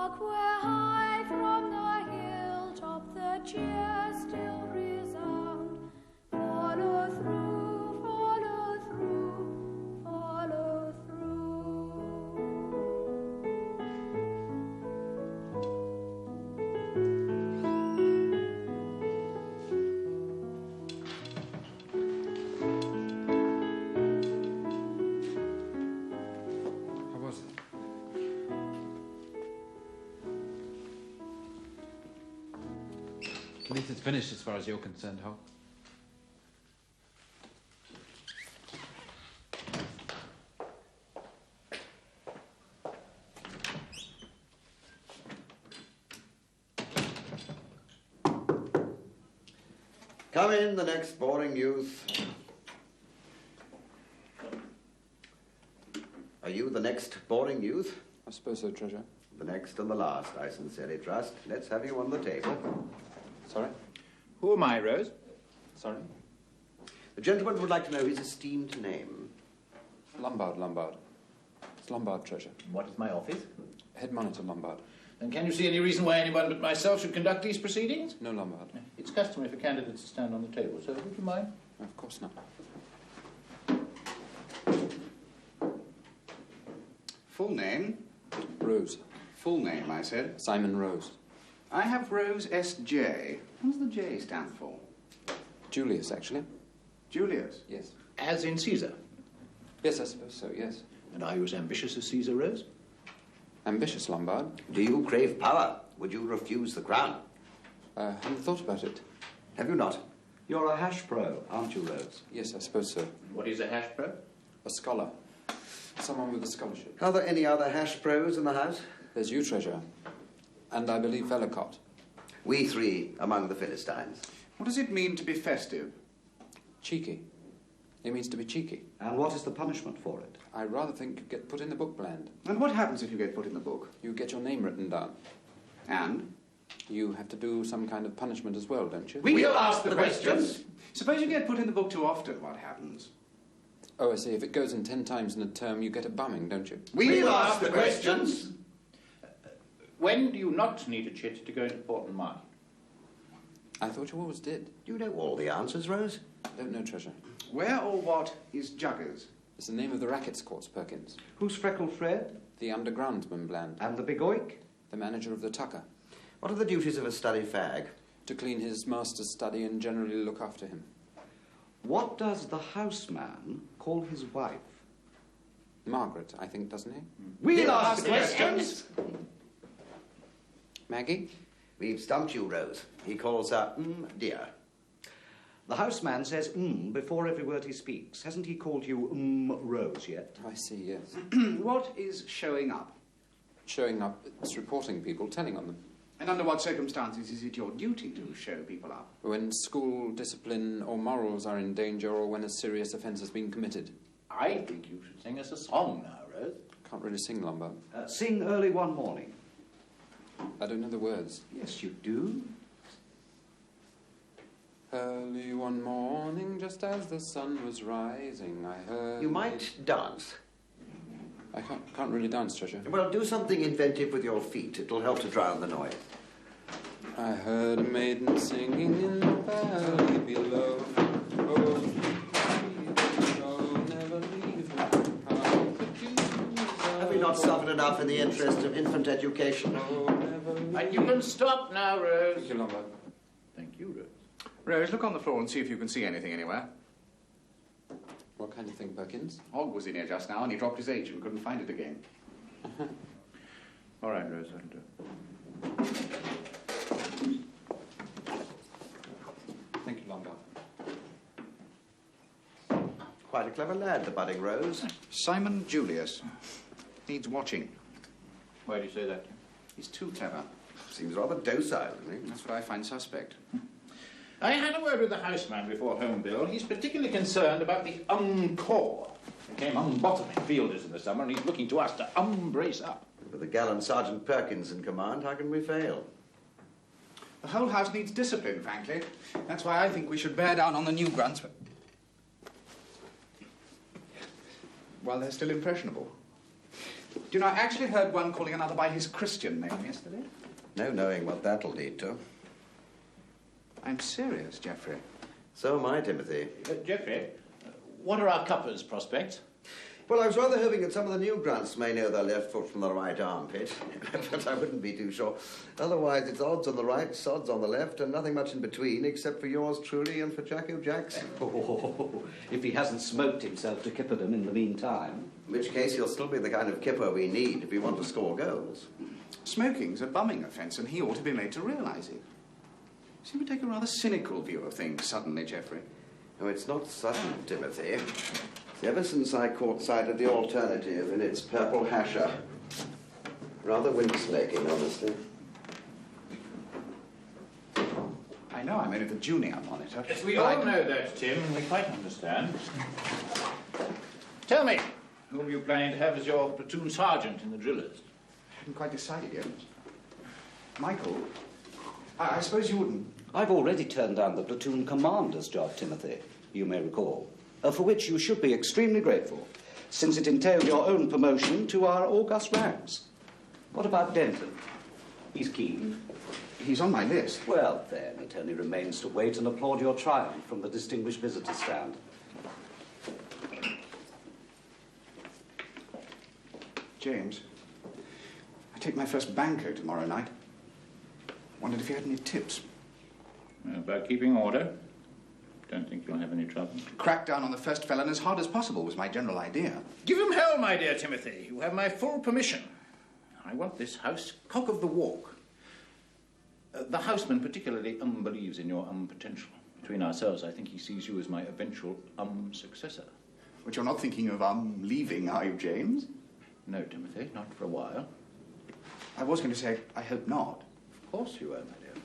Hark where high from the hilltop the cheers still resound. Follow through, follow through, follow through. How was it? At least it's finished as far as you're concerned, Hal. Come in, the next boring youth. Are you the next boring youth? I suppose so, Treasure. The next and the last, I sincerely trust. Let's have you on the table. Sorry? Who am I, Rose? Sorry? The gentleman would like to know his esteemed name. Lombard. It's Lombard, Treasure. What is my office? Head Monitor Lombard. And can you see any reason why anyone but myself should conduct these proceedings? No, Lombard. It's customary for candidates to stand on the table, so would you mind? Of course not. Full name? Rose. Full name, I said. Simon Rose. I have Rose S.J. What does the J stand for? Julius, actually. Julius? Yes. As in Caesar. Yes, I suppose so, yes. And are you as ambitious as Caesar, Rose? Ambitious, Lombard. Do you crave power? Would you refuse the crown? I haven't thought about it. Have you not? You're a hash pro, aren't you, Rose? Yes, I suppose so. What is a hash pro? A scholar. Someone with a scholarship. Are there any other hash pros in the house? There's you, Treasure. And I believe Elliott. We three among the Philistines. What does it mean to be festive? Cheeky. It means to be cheeky. And what is the punishment for it? I rather think you get put in the book, Bland. And what happens if you get put in the book? You get your name written down. And? You have to do some kind of punishment as well, don't you? We'll ask the questions. Suppose you get put in the book too often, what happens? Oh, I see. If it goes in 10 times in a term, you get a bumming, don't you? We'll ask the questions. When do you not need a chit to go into port and market? I thought you always did. You know all the answers, Rose? Don't know, Treasure. Where or what is Juggers? It's the name of the rackets course, Perkins. Who's Freckled Fred? The undergroundman, Bland. And the Big Oik? The manager of the Tucker. What are the duties of a study fag? To clean his master's study and generally look after him. What does the houseman call his wife? Margaret, I think, doesn't he? We'll ask the questions. Maggie? We've stumped you, Rose. He calls her, dear. The houseman says before every word he speaks. Hasn't he called you Rose yet? I see, yes. What is showing up? Showing up, it's reporting people, telling on them. And under what circumstances is it your duty to show people up? When school discipline or morals are in danger or when a serious offence has been committed. I think you should sing us a song now, Rose. Can't really sing, Lombard. Sing early one morning. I don't know the words. Yes, you do. Early one morning, just as the sun was rising, I heard... You might dance. I can't really dance, Treasure. Well, do something inventive with your feet. It'll help to drown the noise. I heard a maiden singing in the valley below. Oh, never leave her. Have we not suffered enough in the interest of infant education? And you can stop now, Rose. Thank you, Lombard. Thank you, Rose. Rose, look on the floor and see if you can see anything anywhere. What kind of thing, Perkins? Hogg was in here just now and he dropped his H and couldn't find it again. All right, Rose, that'll do. Thank you, Lombard. Quite a clever lad, the budding Rose. Simon Julius. Needs watching. Why do you say that? He's too clever. Seems rather docile, doesn't he? That's what I find suspect. I had a word with the houseman before home, Bill. He's particularly concerned about the corps. They came bottoming fielders in the summer, and he's looking to us to brace up. With the gallant Sergeant Perkins in command, how can we fail? The whole house needs discipline, frankly. That's why I think we should bear down on the new grunts while they're still impressionable. Do you know, I actually heard one calling another by his Christian name yesterday. No knowing what that'll lead to. I'm serious, Geoffrey. So am I, Timothy. Geoffrey, what are our cuppers' prospects? Well, I was rather hoping that some of the new grunts may know their left foot from the right armpit, but I wouldn't be too sure. Otherwise, it's odds on the right, sods on the left, and nothing much in between, except for yours truly and for Jacko Jackson. Oh, if he hasn't smoked himself to Kipperdom in the meantime. In which case, he'll still be the kind of kipper we need if we want to score goals. Smoking's a bumming offence, and he ought to be made to realise it. You seem to take a rather cynical view of things suddenly, Geoffrey. Oh, it's not sudden, Timothy. It's ever since I caught sight of the alternative in its purple hasher. Rather windsnaking, honestly. I know I'm only the junior monitor. Yes, we all know that, Tim, and we quite understand. Tell me, whom are you planning to have as your platoon sergeant in the drillers? I haven't quite decided yet. Michael, I suppose you wouldn't. I've already turned down the platoon commander's job, Timothy, you may recall, for which you should be extremely grateful, since it entailed your own promotion to our august ranks. What about Denton? He's keen. He's on my list. Well, then, it only remains to wait and applaud your triumph from the distinguished visitor stand. James, I take my first banco tomorrow night. Wondered if you had any tips. About keeping order? Don't think you'll have any trouble. Crack down on the first felon as hard as possible was my general idea. Give him hell, my dear Timothy. You have my full permission. I want this house cock of the walk. The houseman particularly believes in your potential. Between ourselves, I think he sees you as my eventual successor. But you're not thinking of leaving, are you, James? No, Timothy, not for a while. I was going to say, I hope not. Of course you were, my dear fellow.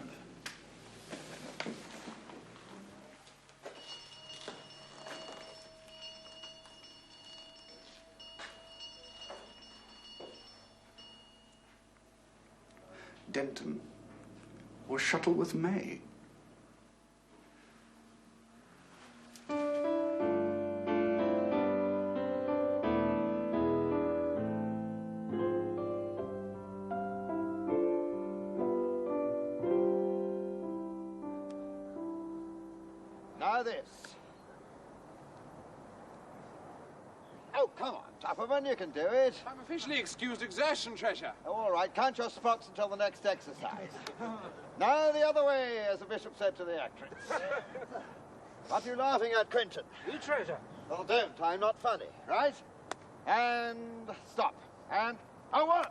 Denton or Shuttleworth May. Now this. Oh, come on, Tupperman, you can do it. I'm officially excused exertion, Treasure. Oh, all right, count your spots until the next exercise. Now the other way, as the bishop said to the actress. What are you laughing at, Quentin? You, Treasure. Well, don't. I'm not funny, right? And stop. And a 1,